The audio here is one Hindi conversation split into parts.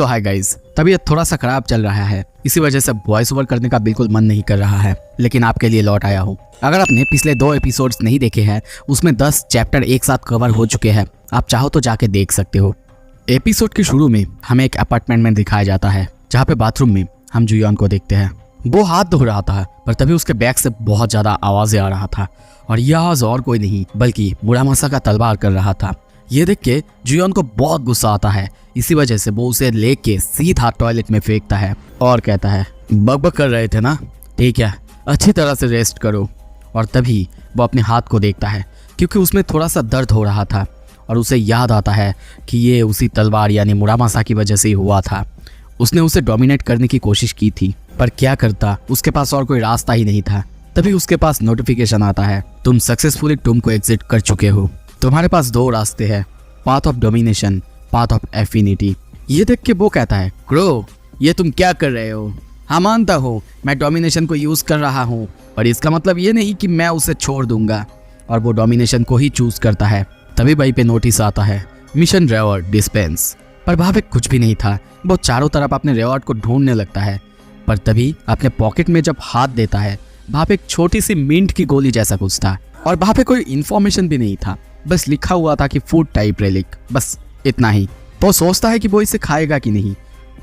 सो हाय गाइस, तबीयत थोड़ा सा खराब चल रहा है, इसी वजह से वॉइस ओवर करने का बिल्कुल मन नहीं कर रहा है, लेकिन आपके लिए लौट आया हूँ। अगर आपने पिछले 2 एपिसोड्स नहीं देखे हैं, उसमें 10 चैप्टर एक साथ कवर हो चुके हैं। आप चाहो तो जाके देख सकते हो। एपिसोड के शुरू में हमें एक अपार्टमेंट में दिखाया जाता है, जहाँ पे बाथरूम में हम जुयोन को देखते हैं। वो हाथ धो रहा था, पर तभी उसके बैग से बहुत ज्यादा आवाजें आ रहा था, और यह आवाज और कोई नहीं बल्कि मुरामासा का तलवार कर रहा था। ये देख के जुयोन को बहुत गुस्सा आता है। इसी वजह से वो उसे लेके सीधा टॉयलेट में फेंकता है और कहता है, बकबक कर रहे थे ना, ठीक है, अच्छी तरह से रेस्ट करो। और तभी वो अपने हाथ को देखता है, क्योंकि उसमें थोड़ा सा दर्द हो रहा था, और उसे याद आता है कि ये उसी तलवार यानी मुरामासा की वजह से ही हुआ था। उसने उसे डोमिनेट करने की कोशिश की थी, पर क्या करता, उसके पास और कोई रास्ता ही नहीं था। तभी उसके पास नोटिफिकेशन आता है, तुम सक्सेसफुली टूम को एग्जिट कर चुके हो। तुम्हारे पास 2 रास्ते हैं, path of domination, path of affinity. ये देख के वो कहता है, क्रो, ये तुम क्या कर रहे हो? हाँ, मानता हूँ मैं डोमिनेशन को यूज कर रहा हूँ, पर इसका मतलब ये नहीं कि मैं उसे छोड़ दूंगा। और वो डोमिनेशन को ही चूज करता है। तभी वहीं पे नोटिस आता है, मिशन रिवॉर्ड डिस्पेंस। पर वहाँ पे कुछ भी नहीं था। वो चारों तरफ अपने रिवॉर्ड को ढूंढने लगता है, पर तभी अपने पॉकेट में जब हाथ देता है, वहाँ पे एक छोटी सी मिंट की गोली जैसा कुछ था, और वहाँ पे कोई इन्फॉर्मेशन भी नहीं था, बस लिखा हुआ था कि फूड टाइप रेलिक, बस इतना ही। तो सोचता है कि वो इसे खाएगा कि नहीं,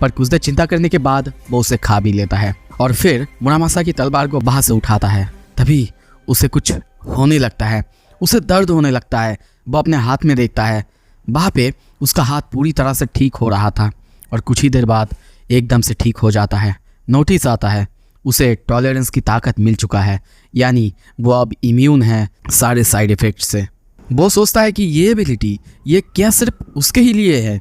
पर कुछ देर चिंता करने के बाद वो उसे खा भी लेता है, और फिर मुरामासा की तलवार को वहां से उठाता है। तभी उसे कुछ होने लगता है, उसे दर्द होने लगता है। वो अपने हाथ में देखता है, वहाँ पे उसका हाथ पूरी तरह से ठीक हो रहा था, और कुछ ही देर बाद एकदम से ठीक हो जाता है। नोटिस आता है, उसे टॉलरेंस की ताकत मिल चुका है, यानी वो अब इम्यून है सारे साइड इफेक्ट से। वो सोचता है कि ये एबिलिटी ये क्या सिर्फ उसके ही लिए है।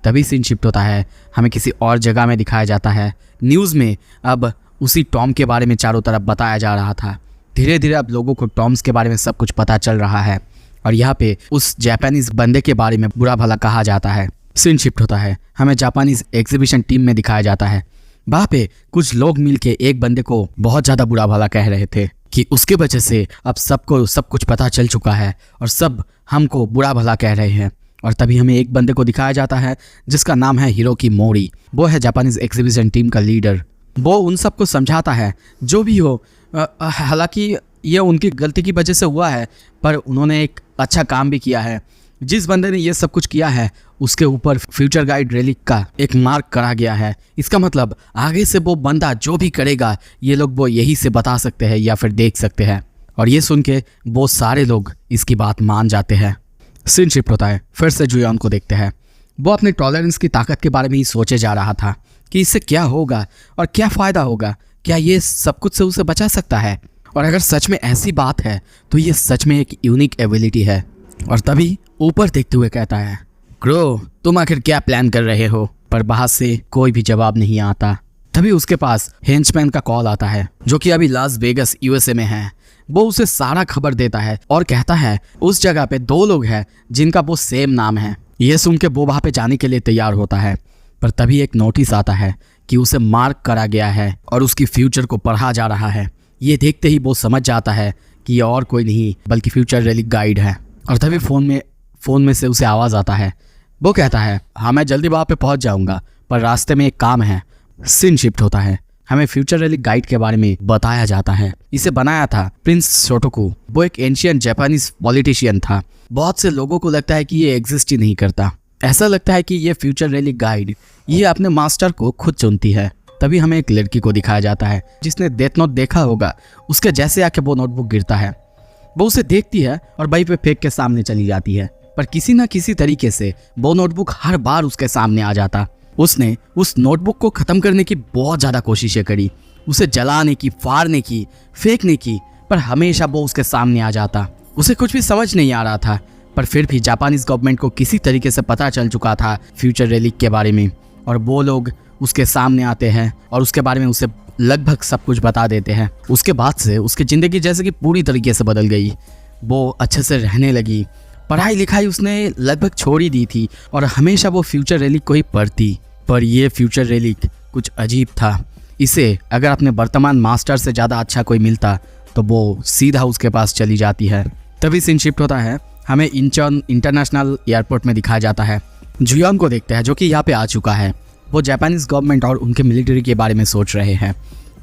तभी सीन शिफ्ट होता है, हमें किसी और जगह में दिखाया जाता है। न्यूज़ में अब उसी टॉम के बारे में चारों तरफ बताया जा रहा था। धीरे धीरे अब लोगों को टॉम्स के बारे में सब कुछ पता चल रहा है, और यहाँ पे उस जापानीज बंदे के बारे में बुरा भला कहा जाता है। सीन शिफ्ट होता है, हमें जापानीज एग्जीबिशन टीम में दिखाया जाता है। वहाँ पे कुछ लोग मिलके एक बंदे को बहुत ज़्यादा बुरा भला कह रहे थे कि उसके वजह से अब सबको सब कुछ पता चल चुका है, और सब हमको बुरा भला कह रहे हैं। और तभी हमें एक बंदे को दिखाया जाता है जिसका नाम है हिरोकी मोरी। वो है जापानीज एग्जीबिशन टीम का लीडर। वो उन सबको समझाता है, जो भी हो, हालांकि ये उनकी गलती की वजह से हुआ है, पर उन्होंने एक अच्छा काम भी किया है। जिस बंदे ने ये सब कुछ किया है, उसके ऊपर फ्यूचर गाइड रेलिक का एक मार्क करा गया है। इसका मतलब आगे से वो बंदा जो भी करेगा, ये लोग वो यही से बता सकते हैं या फिर देख सकते हैं। और ये सुन के वो सारे लोग इसकी बात मान जाते हैं। सीन शिफ्ट होता है, फिर से जुयोन को देखते हैं। वो अपने टॉलरेंस की ताकत के बारे में ही सोचे जा रहा था कि इससे क्या होगा और क्या फ़ायदा होगा, क्या ये सब कुछ से उसे बचा सकता है, और अगर सच में ऐसी बात है तो ये सच में एक यूनिक एबिलिटी है। और तभी ऊपर देखते हुए कहता है, क्रो, तुम आखिर क्या प्लान कर रहे हो? पर बाहर से कोई भी जवाब नहीं आता। तभी उसके पास हेंचमैन का कॉल आता है, जो कि अभी लास वेगस यूएसए में है। वो उसे सारा खबर देता है और कहता है उस जगह पे 2 लोग हैं जिनका वो सेम नाम है। ये सुन के वो वहाँ पे जाने के लिए तैयार होता है, पर तभी एक नोटिस आता है कि उसे मार्क करा गया है और उसकी फ्यूचर को पढ़ा जा रहा है। ये देखते ही वो समझ जाता है कि ये और कोई नहीं बल्कि फ्यूचर रेलिक गाइड है। और तभी फ़ोन में से उसे आवाज़ आता है। वो कहता है, हाँ, मैं जल्दी वहाँ पे पहुँच जाऊँगा, पर रास्ते में एक काम है। सीन शिफ्ट होता है, हमें फ्यूचर रेलिक गाइड के बारे में बताया जाता है। इसे बनाया था प्रिंस शोटोकू। वो एक एंशियंट जापानीज पॉलिटिशियन था। बहुत से लोगों को लगता है कि ये एग्जिस्ट ही नहीं करता। ऐसा लगता है कि ये फ्यूचर रेलिक गाइड ये अपने मास्टर को खुद चुनती है। तभी हमें एक लड़की को दिखाया जाता है जिसने डेथ नोट देखा होगा। उसके जैसे आके वो नोटबुक गिरता है। वो उसे देखती है और वहीं पे फेंक के सामने चली जाती है, पर किसी ना किसी तरीके से वो नोटबुक हर बार उसके सामने आ जाता। उसने उस नोटबुक को ख़त्म करने की बहुत ज़्यादा कोशिशें करी, उसे जलाने की, फाड़ने की, फेंकने की, पर हमेशा वो उसके सामने आ जाता। उसे कुछ भी समझ नहीं आ रहा था, पर फिर भी जापानीज गवर्नमेंट को किसी तरीके से पता चल चुका था फ्यूचर रेलिक के बारे में, और वो लोग उसके सामने आते हैं और उसके बारे में उसे लगभग सब कुछ बता देते हैं। उसके बाद से उसकी ज़िंदगी जैसे कि पूरी तरीके से बदल गई। वो अच्छे से रहने लगी। पढ़ाई लिखाई उसने लगभग छोड़ ही दी थी, और हमेशा वो फ्यूचर रेलिक को ही पढ़ती। पर ये फ्यूचर रेलिक कुछ अजीब था। इसे अगर अपने वर्तमान मास्टर से ज़्यादा अच्छा कोई मिलता तो वो सीधा उसके पास चली जाती है। तभी सीन शिफ्ट होता है, हमें इंचॉन इंटरनेशनल एयरपोर्ट में दिखाया जाता है। जुयोन को देखते हैं जो कि यहाँ पे आ चुका है। वो जापानीज गवर्नमेंट और उनके मिलिट्री के बारे में सोच रहे हैं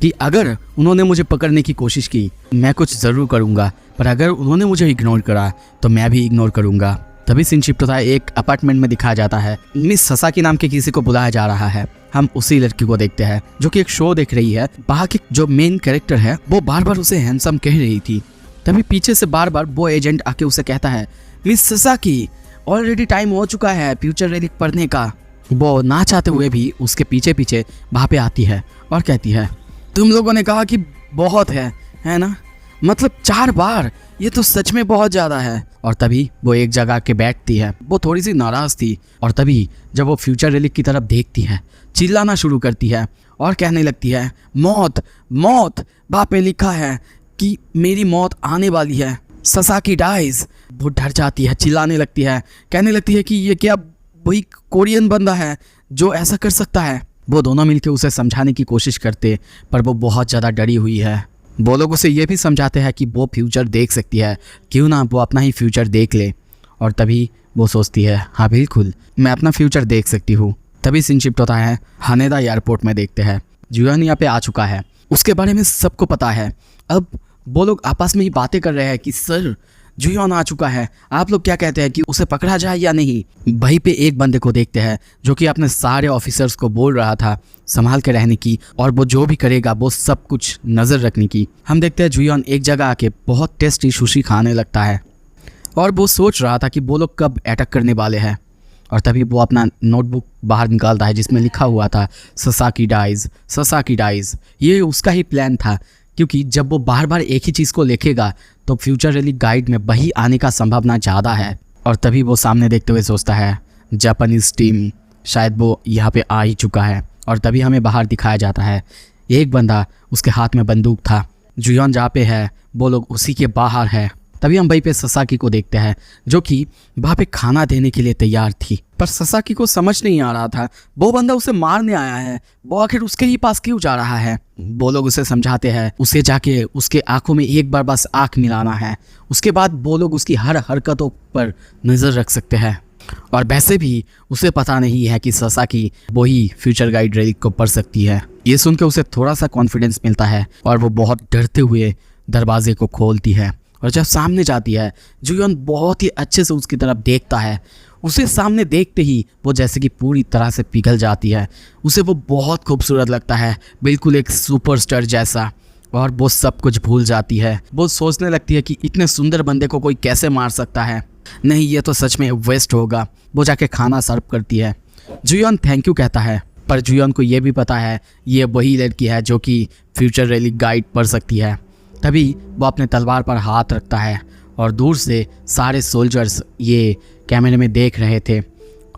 कि अगर उन्होंने मुझे पकड़ने की कोशिश की मैं कुछ ज़रूर करूँगा, पर अगर उन्होंने मुझे इग्नोर करा तो मैं भी इग्नोर करूँगा। तभी सीन शिफ्ट होता है, एक अपार्टमेंट में दिखाया जाता है मिस ससाकी नाम के किसी को बुलाया जा रहा है। हम उसी लड़की को देखते हैं जो कि एक शो देख रही है। वहाँ की जो मेन कैरेक्टर है वो बार बार उसे हैंडसम कह रही थी। तभी पीछे से बार बार वो एजेंट आके उसे कहता है, मिस ससाकी ऑलरेडी टाइम हो चुका है फ्यूचर रेलिक पढ़ने का। वो ना चाहते हुए भी उसके पीछे पीछे वहाँ पे आती है और कहती है, तुम लोगों ने कहा कि बहुत है ना, मतलब 4 बार, ये तो सच में बहुत ज़्यादा है। और तभी वो एक जगह के बैठती है। वो थोड़ी सी नाराज़ थी और तभी जब वो फ्यूचर रेलिक की तरफ देखती है चिल्लाना शुरू करती है और कहने लगती है, मौत मौत, वहाँ पे लिखा है कि मेरी मौत आने वाली है, ससाकी डाइज। वो डर जाती है, चिल्लाने लगती है, कहने लगती है कि ये क्या वही कोरियन बंदा है जो ऐसा कर सकता है। वो दोनों मिलकर उसे समझाने की कोशिश करते पर वो बहुत ज़्यादा डरी हुई है। वो लोग उसे ये भी समझाते हैं कि वो फ्यूचर देख सकती है, क्यों ना वो अपना ही फ्यूचर देख ले। और तभी वो सोचती है, हाँ बिल्कुल मैं अपना फ्यूचर देख सकती हूँ। तभी सीन शिफ्ट होता है हानेदा एयरपोर्ट में। देखते हैं जुयान यहाँ पे आ चुका है, उसके बारे में सबको पता है। अब वो लोग आपस में ही बातें कर रहे हैं कि सर जुयान आ चुका है, आप लोग क्या कहते हैं कि उसे पकड़ा जाए या नहीं। वहीं पे एक बंदे को देखते हैं जो कि अपने सारे ऑफिसर्स को बोल रहा था संभाल के रहने की और वो जो भी करेगा वो सब कुछ नज़र रखने की। हम देखते हैं जुयान एक जगह आके बहुत टेस्टी सुशी खाने लगता है और वो सोच रहा था कि वो लोग कब अटैक करने वाले हैं। और तभी वो अपना नोटबुक बाहर निकालता है जिसमें लिखा हुआ था ससाकी डाइज, ससाकी डाइज। ये उसका ही प्लान था, क्योंकि जब वो बार बार एक ही चीज़ को लिखेगा तो फ्यूचर रेलिक गाइड में वही आने का संभावना ज़्यादा है। और तभी वो सामने देखते हुए सोचता है जापानीज़ टीम, शायद वो यहाँ पे आ ही चुका है। और तभी हमें बाहर दिखाया जाता है एक बंदा, उसके हाथ में बंदूक था। जुयान जहाँ पे है वो लोग उसी के बाहर है। तभी हम वहीं पे ससाकी को देखते हैं जो कि वहाँ पे खाना देने के लिए तैयार थी, पर ससाकी को समझ नहीं आ रहा था वो बंदा उसे मारने आया है, वो आखिर उसके ही पास क्यों जा रहा है। वो लोग उसे समझाते हैं उसे जाके उसके आंखों में एक बार बस आंख मिलाना है, उसके बाद वो लोग उसकी हर हरकतों पर नज़र रख सकते हैं। और वैसे भी उसे पता नहीं है कि ससाकी वही फ्यूचर गाइड रेलिक को पढ़ सकती है। ये सुन के उसे थोड़ा सा कॉन्फिडेंस मिलता है और वो बहुत डरते हुए दरवाजे को खोलती है। और जब सामने जाती है जुयान बहुत ही अच्छे से उसकी तरफ देखता है। उसे सामने देखते ही वो जैसे कि पूरी तरह से पिघल जाती है। उसे वो बहुत खूबसूरत लगता है, बिल्कुल एक सुपरस्टार जैसा। और वो सब कुछ भूल जाती है। वो सोचने लगती है कि इतने सुंदर बंदे को कोई कैसे मार सकता है, नहीं ये तो सच में वेस्ट होगा। वो जाके खाना सर्व करती है। जुयान थैंक यू कहता है, पर जुयान को ये भी पता है ये वही लड़की है जो कि फ्यूचर रेलिक गाइड पढ़ सकती है। तभी वो अपने तलवार पर हाथ रखता है और दूर से सारे सोल्जर्स ये कैमरे में देख रहे थे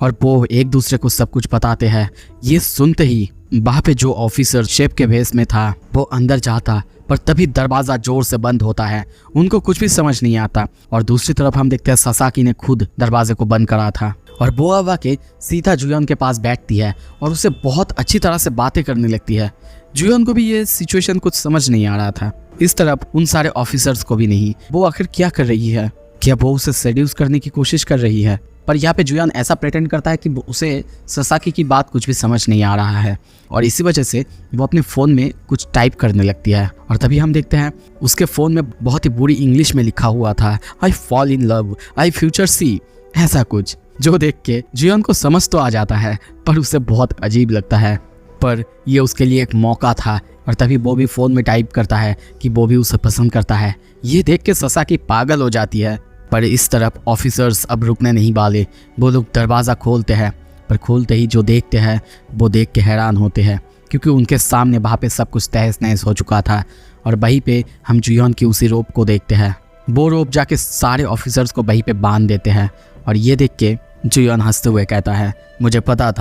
और वो एक दूसरे को सब कुछ बताते हैं। ये सुनते ही वहाँ पे जो ऑफिसर शेफ के भेस में था वो अंदर जाता, पर तभी दरवाज़ा जोर से बंद होता है। उनको कुछ भी समझ नहीं आता। और दूसरी तरफ हम देखते हैं ससाकी ने खुद दरवाजे को बंद करा था और वो आवा के सीधा जुयान के पास बैठती है और उससे बहुत अच्छी तरह से बातें करने लगती है। जुयान को भी ये सिचुएशन कुछ समझ नहीं आ रहा था, इस तरफ उन सारे ऑफिसर्स को भी नहीं। वो आखिर क्या कर रही है, क्या वो उसे सेड्यूस करने की कोशिश कर रही है। पर यहाँ पे जुयान ऐसा प्रेटेंड करता है कि उसे ससाकी की बात कुछ भी समझ नहीं आ रहा है और इसी वजह से वो अपने फ़ोन में कुछ टाइप करने लगती है। और तभी हम देखते हैं उसके फ़ोन में बहुत ही बुरी इंग्लिश में लिखा हुआ था, I fall in love, I future see, ऐसा कुछ, जो देख के जुयान को समझ तो आ जाता है पर उसे बहुत अजीब लगता है। पर यह उसके लिए एक मौका था और तभी वो भी फ़ोन में टाइप करता है कि वो भी उसे पसंद करता है। ये देख के ससाकी पागल हो जाती है। पर इस तरफ ऑफिसर्स अब रुकने नहीं वाले। वो लोग दरवाज़ा खोलते हैं, पर खोलते ही जो देखते हैं वो देख के हैरान होते हैं, क्योंकि उनके सामने वहाँ पे सब कुछ तहस नहस हो चुका था। और वहीं पे हम जुयान की उसी रोप को देखते हैं। वो रोप जाके सारे ऑफिसर्स को वहीं पे बांध देते हैं। और ये देख के जुयान हंसते हुए कहता है, मुझे पता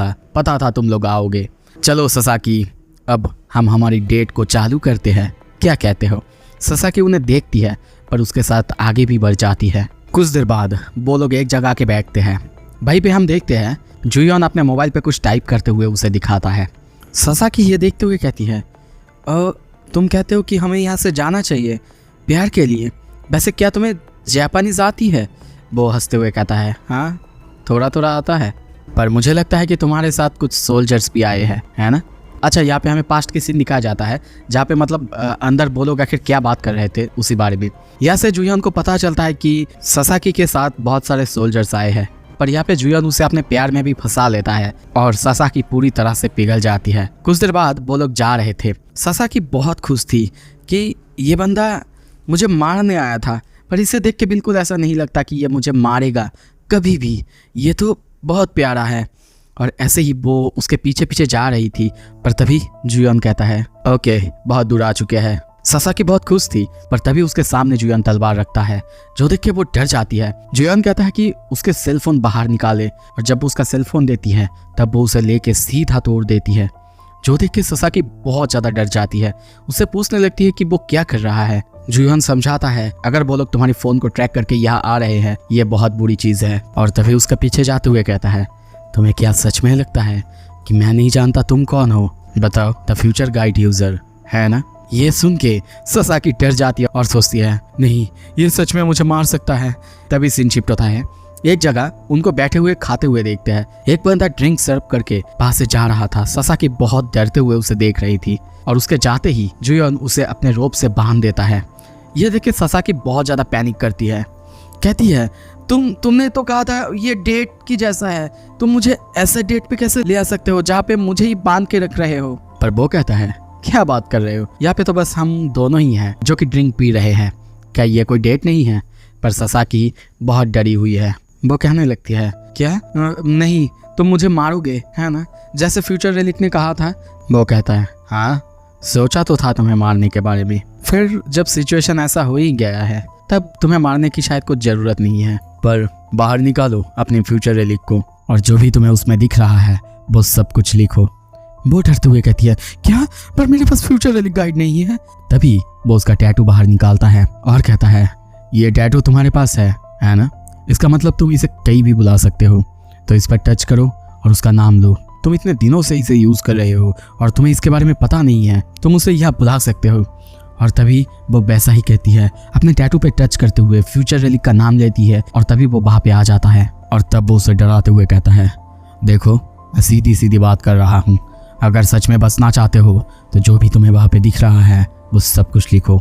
था तुम लोग आओगे। चलो ससाकी, अब हम हमारी डेट को चालू करते हैं, क्या कहते हो। ससाकी उन्हें देखती है पर उसके साथ आगे भी बढ़ जाती है। कुछ देर बाद वो लोग एक जगह के बैठते हैं। वहीं पे हम देखते हैं जुयान अपने मोबाइल पे कुछ टाइप करते हुए उसे दिखाता है। ससाकी ये देखते हुए कहती है, तुम कहते हो कि हमें यहाँ से जाना चाहिए प्यार के लिए, वैसे क्या तुम्हें जापानीज़ आती है। वो हंसते हुए कहता है, हाँ थोड़ा थोड़ा आता है, पर मुझे लगता है कि तुम्हारे साथ कुछ सोल्जर्स भी आए हैं, है ना। अच्छा, यहाँ पे हमें पास्ट की सीन दिखाया जाता है जहाँ पे मतलब अंदर वो लोग आखिर क्या बात कर रहे थे उसी बारे में। यहाँ से जुयन को पता चलता है कि ससाकी के साथ बहुत सारे सोल्जर्स आए हैं, पर यहाँ पे जुयन उसे अपने प्यार में भी फंसा लेता है और ससाकी पूरी तरह से पिघल जाती है। कुछ देर बाद वो लोग जा रहे थे। ससाकी बहुत खुश थी कि ये बंदा मुझे मारने आया था, पर इसे देख के बिल्कुल ऐसा नहीं लगता कि ये मुझे मारेगा कभी भी। ये तो बहुत प्यारा है। और ऐसे ही वो उसके पीछे पीछे जा रही थी, पर तभी जुयन कहता है ओके, बहुत दूर आ चुके हैं। ससाकी बहुत खुश थी, पर तभी उसके सामने जुयन तलवार रखता है, जो देख के वो डर जाती है। जुयन कहता है कि उसके सेलफोन बाहर निकाले, और जब उसका सेलफोन देती है तब वो उसे लेके सीधा तोड़ देती है, जो देख के ससाकी बहुत ज्यादा डर जाती है। उससे पूछने लगती है कि वो क्या कर रहा है। जुयन समझाता है अगर वो लोग तुम्हारी फोन को ट्रैक करके यहाँ आ रहे हैं, ये बहुत बुरी चीज है। और तभी उसके पीछे जाते हुए कहता है तुम्हें क्या सच में लगता है कि मैं नहीं जानता तुम कौन हो? बताओ, द फ्यूचर गाइड यूजर, है ना। ये सुन के ससाकी डर जाती है और सोचती है नहीं, ये सच में मुझे मार सकता है। तभी सीन शिफ्ट होता है। एक जगह उनको बैठे हुए खाते हुए देखते हैं। एक बंदा ड्रिंक सर्व करके पास से जा रहा था। ससाकी बहुत डरते हुए उसे देख रही थी और उसके जाते ही जुयन उसे अपने रोप से बांध देता है। यह देख के ससाकी बहुत ज्यादा पैनिक करती है, कहती है तुमने तो कहा था ये डेट की जैसा है, तुम मुझे ऐसे डेट पे कैसे ले आ सकते हो जहाँ पे मुझे ही बांध के रख रहे हो? पर वो कहता है क्या बात कर रहे हो, यहाँ पे तो बस हम दोनों ही हैं जो कि ड्रिंक पी रहे हैं, क्या ये कोई डेट नहीं है? पर ससाकी बहुत डरी हुई है। वो कहने लगती है क्या नहीं, तुम मुझे मारोगे है ना, जैसे फ्यूचर रेलिक ने कहा था। वो कहता है हाँ, सोचा तो था तुम्हें मारने के बारे में, फिर जब सिचुएशन ऐसा हो ही गया है तब तुम्हें मारने की शायद कुछ जरूरत नहीं है। पर बाहर निकालो अपने फ्यूचर रेलिक को और जो भी तुम्हें उसमें दिख रहा है वो सब कुछ लिखो। वो डरते हुए कहती है क्या, पर मेरे पास फ्यूचर रेलिक गाइड नहीं है। तभी वो उसका टैटू बाहर निकालता है और कहता है ये टैटू तुम्हारे पास है ना, इसका मतलब तुम इसे कहीं भी बुला सकते हो, तो इस पर टच करो और उसका नाम लो। तुम इतने दिनों से इसे यूज कर रहे हो और तुम्हें इसके बारे में पता नहीं है, तुम उसे यहाँ बुला सकते हो। और तभी वो वैसा ही कहती है, अपने टैटू पे टच करते हुए फ्यूचर रेलिक का नाम लेती है और तभी वो वहाँ पे आ जाता है। और तब वो उसे डराते हुए कहता है देखो, मैं सीधी सीधी बात कर रहा हूँ, अगर सच में बचना चाहते हो तो जो भी तुम्हें वहाँ पे दिख रहा है वो सब कुछ लिखो।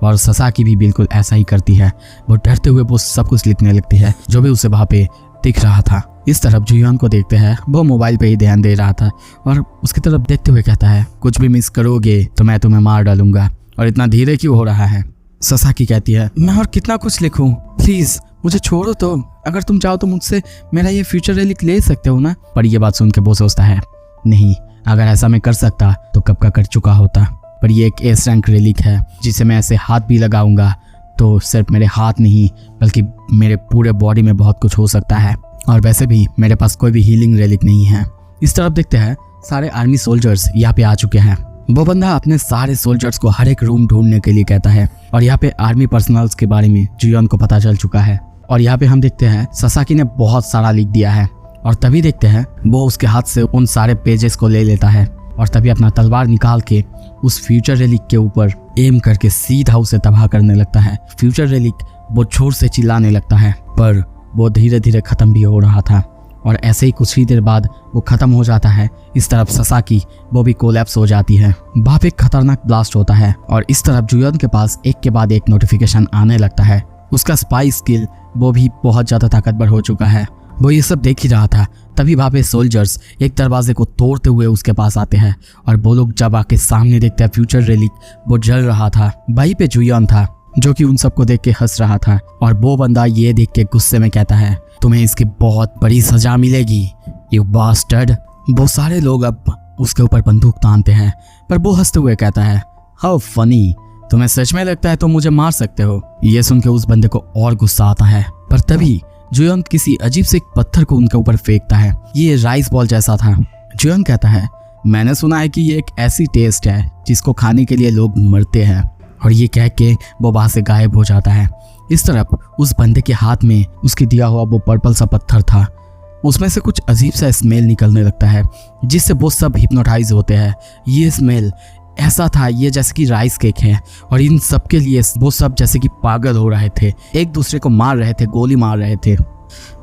और ससाकी भी बिल्कुल ऐसा ही करती है। वो डरते हुए वो सब कुछ लिखने लगती है जो भी उसे वहाँ पे दिख रहा था। इस तरफ जुयन को देखते हैं, वो मोबाइल पे ही ध्यान दे रहा था और उसकी तरफ देखते हुए कहता है कुछ भी मिस करोगे तो मैं तुम्हें मार डालूंगा, और इतना धीरे क्यों हो रहा है? ससाकी कहती है मैं और कितना कुछ लिखूं, प्लीज मुझे छोड़ो तो, अगर तुम चाहो तो मुझसे मेरा ये फ्यूचर रेलिक ले सकते हो ना। पर ये बात सुन के वो सोचता है नहीं, अगर ऐसा मैं कर सकता तो कब का कर चुका होता, पर ये एक एस रैंक रेलिक है जिसे मैं ऐसे हाथ भी लगाऊंगा तो सिर्फ मेरे हाथ नहीं बल्कि मेरे पूरे बॉडी में बहुत कुछ हो सकता है, और वैसे भी मेरे पास कोई भी हीलिंग रेलिक नहीं है। इस तरफ देखते हैं सारे आर्मी सोल्जर्स यहाँ पे आ चुके हैं। वो बंदा अपने सारे सोल्जर्स को हर एक रूम ढूंढने के लिए कहता है और यहाँ पे आर्मी पर्सनल्स के बारे में जुयन को पता चल चुका है। और यहाँ पे हम देखते हैं ससाकी ने बहुत सारा लिख दिया है और तभी देखते हैं वो उसके हाथ से उन सारे पेजेस को ले लेता है और तभी अपना तलवार निकाल के उस फ्यूचर रेलिक के ऊपर एम करके सीधा उसे तबाह करने लगता है। फ्यूचर रेलिक वो जोर से चिल्लाने लगता है, पर वो धीरे धीरे खत्म भी हो रहा था और ऐसे ही कुछ ही देर बाद वो खत्म हो जाता है। इस तरफ ससाकी वो भी कोलैप्स हो जाती है। वहाँ पे एक खतरनाक ब्लास्ट होता है और इस तरफ जुयन के पास एक के बाद एक नोटिफिकेशन आने लगता है। उसका स्पाई स्किल वो भी बहुत ज्यादा ताकतवर हो चुका है। वो ये सब देख ही रहा था, तभी वहाँ पे सोल्जर्स एक दरवाजे को तोड़ते हुए उसके पास आते हैं और वो लोग जब आके सामने देखते हैं फ्यूचर रेलिक वो जल रहा था। वहीं पे जुयन था जो कि उन सबको देख के हंस रहा था और वो बंदा ये देख के गुस्से में कहता है तुम्हें इसकी बहुत बड़ी सजा मिलेगी, यू बास्टर्ड। वो सारे लोग अब उसके ऊपर बंदूक तानते हैं, पर वो हंसते हुए कहता है हाउ फनी, तुम्हें सच में लगता है तो मुझे मार सकते हो। ये सुन के उस बंदे को और गुस्सा आता है, पर तभी जुयन किसी अजीब से एक पत्थर को उनके ऊपर फेंकता है। ये राइस बॉल जैसा था। जुयन कहता है मैंने सुना है कि ये एक ऐसी टेस्ट है जिसको खाने के लिए लोग मरते हैं, और ये कह के वो वहां से गायब हो जाता है। इस तरफ उस बंदे के हाथ में उसके दिया हुआ वो पर्पल सा पत्थर था, उसमें से कुछ अजीब सा स्मेल निकलने लगता है जिससे वो सब हिप्नोटाइज होते हैं। ये स्मेल ऐसा था ये जैसे कि राइस केक है, और इन सब के लिए वो सब जैसे कि पागल हो रहे थे, एक दूसरे को मार रहे थे, गोली मार रहे थे।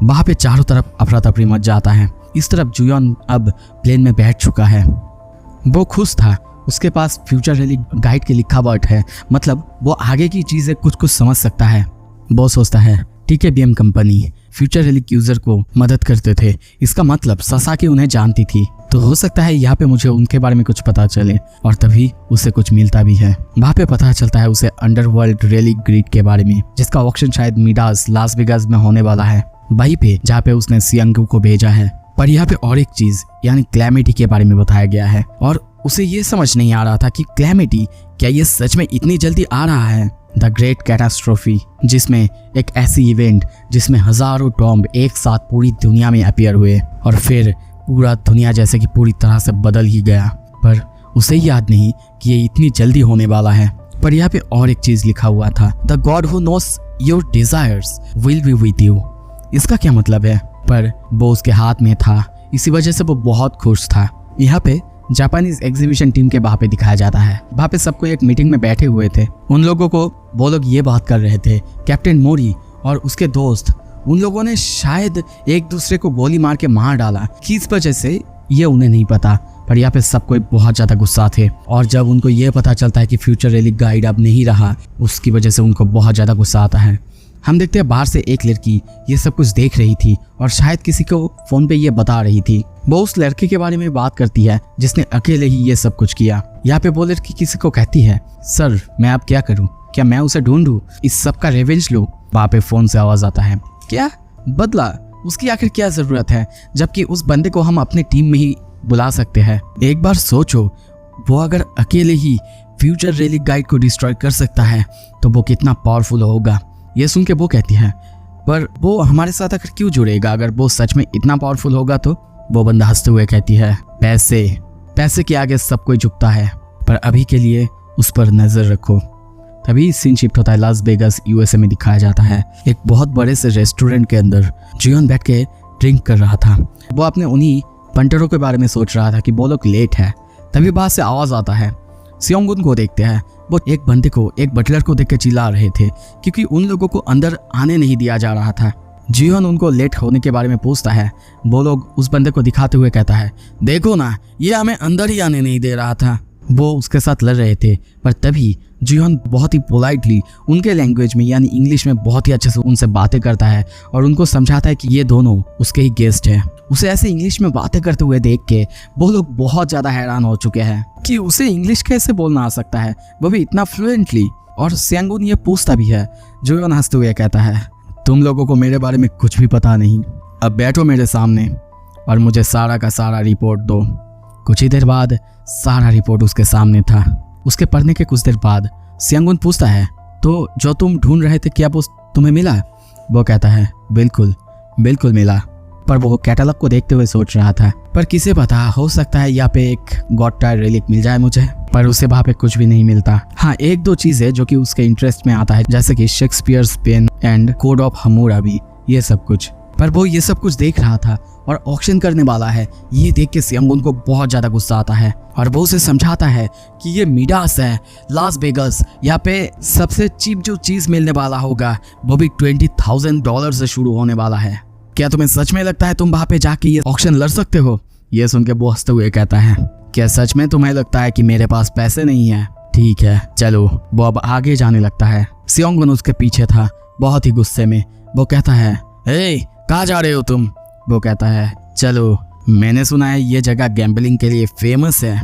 वहां पे चारों तरफ अफरा तफरी मच जाता है। इस तरफ जुयन अब प्लेन में बैठ चुका है। वो खुश था, उसके पास फ्यूचर रिलीक गाइड के लिखावट है, मतलब वो आगे की चीजें कुछ समझ सकता है। वो सोचता है TKBM कंपनी फ्यूचर रिलीक यूजर को मदद करते थे, इसका मतलब सासाकी उन्हें जानती थी, तो हो सकता है यहाँ पे मुझे उनके बारे में कुछ पता चले, और तभी उसे कुछ मिलता भी है। वहाँ पे पता चलता है उसे अंडरवर्ल्ड रिलीक ग्रिड के बारे में, जिसका ऑक्शन शायद मिडास लास वेगास में होने वाला है, वहीं पे जहाँ पे उसने सियांगू को भेजा है। पर यहाँ पे और एक चीज यानी क्लैमिटी के बारे में बताया गया है, और उसे ये समझ नहीं आ रहा था कि क्लैमिटी क्या ये सच में इतनी जल्दी आ रहा है। द ग्रेट कैटास्ट्रोफी, जिसमें एक ऐसी इवेंट जिसमें हजारों टॉम्ब एक साथ पूरी दुनिया में अपीयर हुए और फिर पूरा दुनिया जैसे कि पूरी तरह से बदल ही गया, पर उसे याद नहीं कि ये इतनी जल्दी होने वाला है। पर यहाँ पे और एक चीज लिखा हुआ था, the God who knows your desires will be with you. इसका क्या मतलब है? पर वो उसके हाथ में था, इसी वजह से वो बहुत खुश था। यहाँ पे जापानीज एग्जीबिशन टीम के वहाँ पे दिखाया जाता है। वहाँ पे सबको एक मीटिंग में बैठे हुए थे। उन लोगों को वो लोग ये बात कर रहे थे, कैप्टन मोरी और उसके दोस्त, उन लोगों ने शायद एक दूसरे को गोली मार के मार डाला। किस वजह से ये उन्हें नहीं पता, पर यहाँ पे सब कोई बहुत ज्यादा गुस्सा थे। और जब उनको ये पता चलता है कि फ्यूचर रिलीक गाइड अब नहीं रहा, उसकी वजह से उनको बहुत ज्यादा गुस्सा आता है। हम देखते हैं बाहर से एक लड़की ये सब कुछ देख रही थी और शायद किसी को फोन पे ये बता रही थी। वो उस लड़के के बारे में बात करती है जिसने अकेले ही ये सब कुछ किया। यहाँ पे वो लड़की किसी को कहती है, सर मैं अब क्या करूँ, क्या मैं उसे ढूंढूं, इस सब का रिवेंज लूं? वहाँ पे फोन से आवाज आता है, क्या बदला, उसकी आखिर क्या जरूरत है, जबकि उस बंदे को हम अपने टीम में ही बुला सकते हैं। एक बार सोचो, वो अगर अकेले ही फ्यूचर रिलीक गाइड को डिस्ट्रॉय कर सकता है तो वो कितना पावरफुल होगा। ये सुन के वो कहती है, पर वो हमारे साथ आकर क्यों जुड़ेगा, अगर वो सच में इतना पावरफुल होगा तो? वो बंदा हंसते हुए कहती है, पैसे के आगे सब कोई झुकता है, पर अभी के लिए उस पर नजर रखो। तभी सीन शिफ्ट होता है लास वेगास USA में दिखाया जाता है। एक बहुत बड़े से रेस्टोरेंट के अंदर जियोन बैठ के ड्रिंक कर रहा था। वो अपने उन्हीं पंटरों के बारे में सोच रहा था कि वो लोग लेट है। तभी बाहर से आवाज आता है। सियोंगुन को देखते हैं, वो एक बंदे को, एक बटलर को देख के चिल्ला रहे थे क्योंकि उन लोगों को अंदर आने नहीं दिया जा रहा था। जियोन उनको लेट होने के बारे में पूछता है। वो लोग उस बंदे को दिखाते हुए कहता है, देखो ना, ये हमें अंदर ही आने नहीं दे रहा था। वो उसके साथ लड़ रहे थे, पर तभी जियोन बहुत ही पोलाइटली उनके लैंग्वेज में यानी इंग्लिश में बहुत ही अच्छे से उनसे बातें करता है और उनको समझाता है कि ये दोनों उसके ही गेस्ट हैं। उसे ऐसे इंग्लिश में बातें करते हुए देख के वो लोग बहुत ज्यादा हैरान हो चुके हैं कि उसे इंग्लिश कैसे बोलना आ सकता है, वो भी इतना फ्लुएंटली। और सियांगुन ये पूछता भी है। जियोन हंसते हुए कहता है, तुम लोगों को मेरे बारे में कुछ भी पता नहीं, अब बैठो मेरे सामने और मुझे सारा का सारा रिपोर्ट दो। कुछ ही देर बाद सारा रिपोर्ट उसके सामने था। उसके पढ़ने के कुछ देर बाद सियांगुन पूछता है, तो जो तुम ढूंढ रहे थे क्या वो तुम्हें मिला? वो कहता है, बिल्कुल मिला। पर वो कैटलॉग को देखते हुए सोच रहा था, पर किसे पता, हो सकता है यहाँ पे एक गॉड टायर रिलीक मिल जाए मुझे। पर उसे वहाँ पे कुछ भी नहीं मिलता। हाँ, एक दो चीजें जो कि उसके इंटरेस्ट में आता है, जैसे कि Shakespeare's pen and code of Hammurabi, ये सब कुछ। पर वो ये सब कुछ देख रहा था और ऑक्शन करने वाला है। ये देख के सियांगुन को बहुत ज्यादा गुस्सा आता है और वो उसे समझाता है कि ये मिडास है, लास वेगास, यहाँ पे सबसे चीप जो चीज मिलने वाला होगा वो भी $20,000 से शुरू होने वाला है। क्या तुम्हें सच में लगता है तुम वहाँ पे जाके ये ऑक्शन लड़ सकते हो? ये सुन के वो हंसते हुए कहता है, क्या सच में तुम्हें लगता है कि मेरे पास पैसे नहीं है? ठीक है चलो। वो अब आगे जाने लगता है। सियांगुन उसके पीछे था, बहुत ही गुस्से में। वो कहता है, हे कहाँ जा रहे हो तुम? वो कहता है, चलो, मैंने सुना है ये जगह गैम्बलिंग के लिए फेमस है।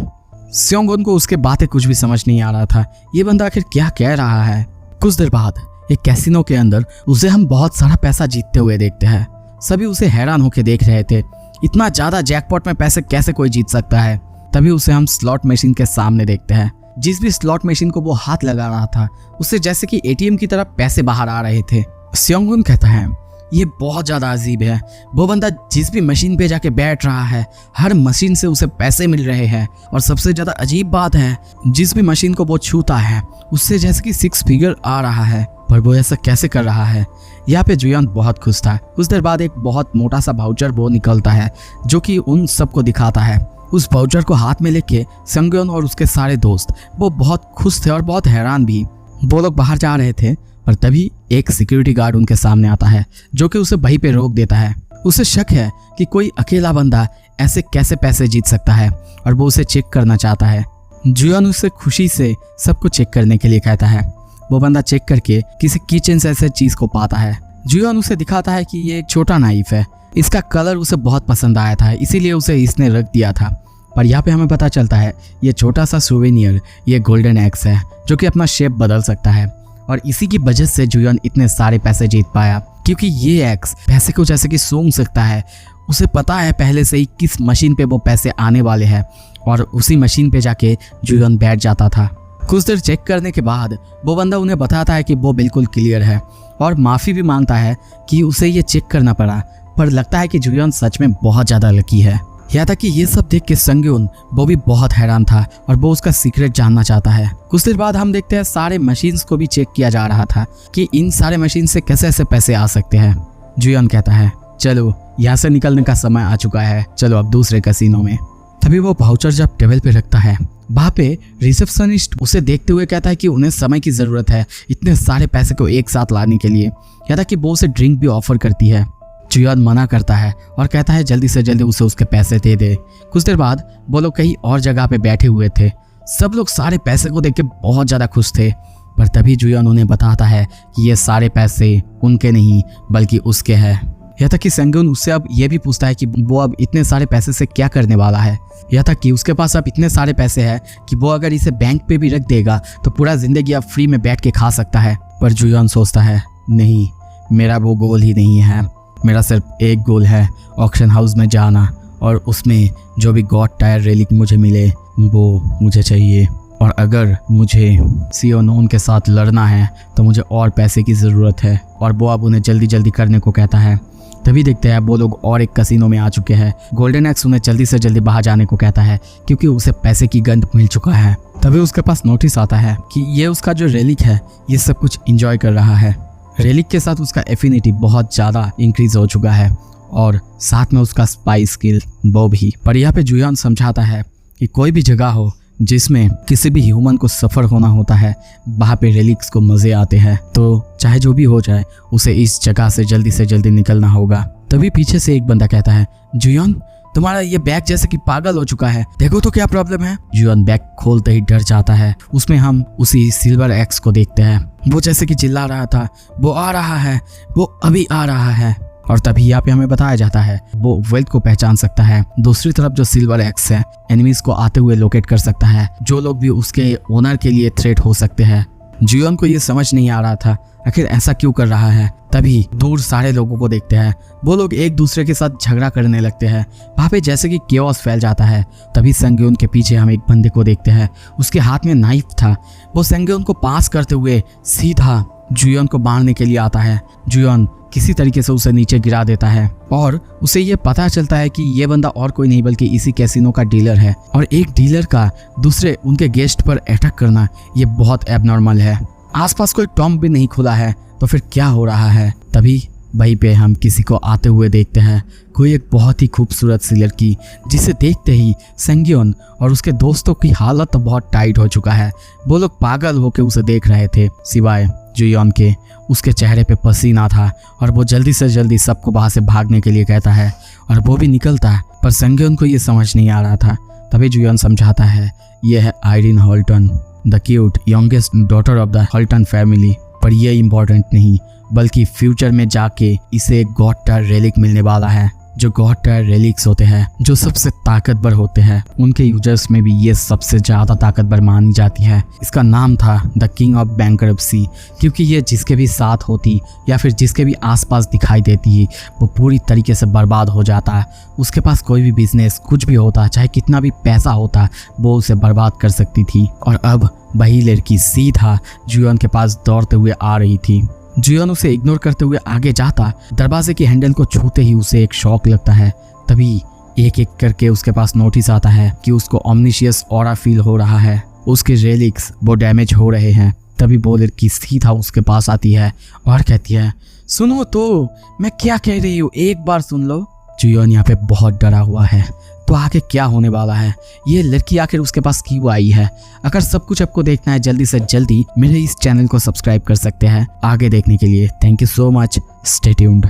सियांगुन को उसके बातें कुछ भी समझ नहीं आ रहा था, ये बंदा आखिर क्या कह रहा है। कुछ देर बाद एक कैसीनो के अंदर उसे हम बहुत सारा पैसा जीतते हुए देखते हैं। सभी उसे हैरान होकर देख रहे थे, इतना ज्यादा जैकपॉट में पैसे कैसे कोई जीत सकता है। तभी उसे हम स्लॉट मशीन के सामने देखते हैं। जिस भी स्लॉट मशीन को वो हाथ लगा रहा था उससे जैसे कि ATM की तरह पैसे बाहर आ रहे थे। सियांगुन कहता है, ये बहुत ज्यादा अजीब है। वो बंदा जिस भी मशीन पे जाके बैठ रहा है, हर मशीन से उसे पैसे मिल रहे हैं, और सबसे ज्यादा अजीब बात है, जिस भी मशीन को वो छूता है उससे जैसे कि 6 फिगर आ रहा है। पर वो ऐसा कैसे कर रहा है? यहाँ पे जियोन बहुत खुश था। कुछ देर बाद एक बहुत मोटा सा वाउचर वो निकलता है जो कि उन सबको दिखाता है। उस वाउचर को हाथ में लेके सियांगुन और उसके सारे दोस्त वो बहुत खुश थे और बहुत हैरान भी। वो लोग बाहर जा रहे थे, पर तभी एक सिक्योरिटी गार्ड उनके सामने आता है जो कि उसे वहीं पे रोक देता है। उसे शक है कि कोई अकेला बंदा ऐसे कैसे पैसे जीत सकता है और वो उसे चेक करना चाहता है। जुयन उसे खुशी से सबको चेक करने के लिए कहता है। वो बंदा चेक करके किसी किचन से ऐसे चीज को पाता है। जुयन उसे दिखाता है कि ये एक छोटा नाइफ है, इसका कलर उसे बहुत पसंद आया था, इसीलिए उसे इसने रख दिया था। पर यहाँ पे हमें पता चलता है ये छोटा सा सुवेनियर ये गोल्डन एक्स है जो कि अपना शेप बदल सकता है और इसी की वजह से जुयन इतने सारे पैसे जीत पाया, क्योंकि ये एक्स पैसे को जैसे कि सूंघ सकता है। उसे पता है पहले से ही किस मशीन पे वो पैसे आने वाले हैं और उसी मशीन पे जाके जुयन बैठ जाता था। कुछ देर चेक करने के बाद वो बंदा उन्हें बताता है कि वो बिल्कुल क्लियर है और माफ़ी भी मांगता है कि उसे ये चेक करना पड़ा, पर लगता है कि जुयन सच में बहुत ज़्यादा लकी है। यहाँ तक कि ये सब देख के संग्योन वो भी बहुत हैरान था और वो उसका सीक्रेट जानना चाहता है। कुछ देर बाद हम देखते हैं सारे मशीन्स को भी चेक किया जा रहा था कि इन सारे मशीन से कैसे ऐसे पैसे आ सकते हैं। जुयन कहता है चलो यहाँ से निकलने का समय आ चुका है, चलो अब दूसरे कैसीनो में। तभी वो वाउचर जब टेबल पे रखता है, वहाँ पे रिसेप्शनिस्ट उसे देखते हुए कहता है कि उन्हें समय की ज़रूरत है इतने सारे पैसे को एक साथ लाने के लिए। यहाँ तक कि वो उसे ड्रिंक भी ऑफर करती है। जुयन मना करता है और कहता है जल्दी से जल्दी उसे उसके पैसे दे दे। कुछ देर बाद वो लोग कहीं और जगह पे बैठे हुए थे। सब लोग सारे पैसे को देख के बहुत ज़्यादा खुश थे, पर तभी जुयन उन्हें बताता है कि ये सारे पैसे उनके नहीं बल्कि उसके हैं। यहाँ तक कि संग्योन उससे अब ये भी पूछता है कि वो अब इतने सारे पैसे से क्या करने वाला है। यहाँ तक कि उसके पास अब इतने सारे पैसे हैं कि वो अगर इसे बैंक पे भी रख देगा तो पूरा जिंदगी अब फ्री में बैठ के खा सकता है। पर जुयन सोचता है नहीं, मेरा वो गोल ही नहीं है, मेरा सिर्फ एक गोल है, ऑक्शन हाउस में जाना और उसमें जो भी गॉड टायर रेलिक मुझे मिले वो मुझे चाहिए। और अगर मुझे सियोनोन के साथ लड़ना है तो मुझे और पैसे की ज़रूरत है। और वो अब उन्हें जल्दी जल्दी करने को कहता है। तभी देखते हैं वो लोग और एक कैसीनो में आ चुके हैं। गोल्डन एक्स उन्हें जल्दी से जल्दी बाहर जाने को कहता है क्योंकि उसे पैसे की गंध मिल चुका है। तभी उसके पास नोटिस आता है कि ये उसका जो रेलिक है ये सब कुछ एंजॉय कर रहा है। रेलिक के साथ उसका एफिनिटी बहुत ज़्यादा इंक्रीज हो चुका है और साथ में उसका स्पाई स्किल वो भी। पर यहाँ पे जुयन समझाता है कि कोई भी जगह हो जिसमें किसी भी ह्यूमन को सफ़र होना होता है वहाँ पे रेलिक्स को मज़े आते हैं, तो चाहे जो भी हो जाए उसे इस जगह से जल्दी निकलना होगा। तभी पीछे से एक बंदा कहता है जुयन तुम्हारा ये बैग जैसे कि पागल हो चुका है, देखो तो क्या प्रॉब्लम है। जुयन बैग खोलते ही डर जाता है। उसमें हम उसी सिल्वर एक्स को देखते हैं। वो जैसे कि चिल्ला रहा था वो आ रहा है, वो अभी आ रहा है। और तभी यहाँ पे हमें बताया जाता है वो वेल्थ को पहचान सकता है। दूसरी तरफ जो सिल्वर एक्स है एनिमीज को आते हुए लोकेट कर सकता है, जो लोग भी उसके ओनर के लिए थ्रेट हो सकते हैं। जुयन को ये समझ नहीं आ रहा था आखिर ऐसा क्यों कर रहा है। तभी दूर सारे लोगों को देखते हैं, वो लोग एक दूसरे के साथ झगड़ा करने लगते हैं। वहाँ पे जैसे कि केओस फैल जाता है। तभी संग्योन के पीछे हम एक बंदे को देखते हैं, उसके हाथ में नाइफ था। वो संग्योन को पास करते हुए सीधा जुयन को मारने के लिए आता है। जुयन किसी तरीके से उसे नीचे गिरा देता है और उसे ये पता चलता है कि ये बंदा और कोई नहीं बल्कि इसी कैसीनो का डीलर है। और एक डीलर का दूसरे उनके गेस्ट पर अटैक करना ये बहुत एबनॉर्मल है। आसपास कोई टॉम्ब भी नहीं खुला है, तो फिर क्या हो रहा है। तभी वहीं पे हम किसी को आते हुए देखते हैं, कोई एक बहुत ही खूबसूरत सी लड़की, जिसे देखते ही संग्योन और उसके दोस्तों की हालत तो बहुत टाइट हो चुका है। वो लोग पागल होकर उसे देख रहे थे, सिवाय जुयन के। उसके चेहरे पे पसीना था और वो जल्दी से जल्दी सबको वहाँ से भागने के लिए कहता है और वो भी निकलता है। पर संग्योन को ये समझ नहीं आ रहा था। तभी जुयन समझाता है ये है Irene Holton, the cute youngest daughter of the Holton family. पर ये इम्पोर्टेंट नहीं, बल्कि फ्यूचर में जाके इसे एक गॉड टायर रेलिक मिलने वाला है। जो गॉड टायर रेलिक्स होते हैं जो सबसे ताकतवर होते हैं, उनके यूजर्स में भी ये सबसे ज़्यादा ताकतवर मानी जाती है। इसका नाम था द किंग ऑफ बैंकरप्सी, क्योंकि ये जिसके भी साथ होती या फिर जिसके भी आसपास दिखाई देती वो पूरी तरीके से बर्बाद हो जाता। उसके पास कोई भी बिजनेस कुछ भी होता, चाहे कितना भी पैसा होता, वो उसे बर्बाद कर सकती थी। और अब वही लड़की सीधा जुयन के पास दौड़ते हुए आ रही थी। जुयन उसे इग्नोर करते हुए आगे जाता। दरवाजे के हैंडल को छूते ही उसे एक शॉक लगता है। तभी एक एक करके उसके पास नोटिस आता है कि उसको ऑमनिशियस ऑरा फील हो रहा है, उसके रेलिक्स वो डैमेज हो रहे हैं। तभी वो लड़की सीधा उसके पास आती है और कहती है सुनो तो, मैं क्या कह रही हूँ, एक बार सुन लो। जुयन यहाँ पे बहुत डरा हुआ है, तो आगे क्या होने वाला है, ये लड़की आखिर उसके पास क्यों आई है। अगर सब कुछ आपको देखना है जल्दी से जल्दी मेरे इस चैनल को सब्सक्राइब कर सकते हैं आगे देखने के लिए। Thank you so much, stay tuned.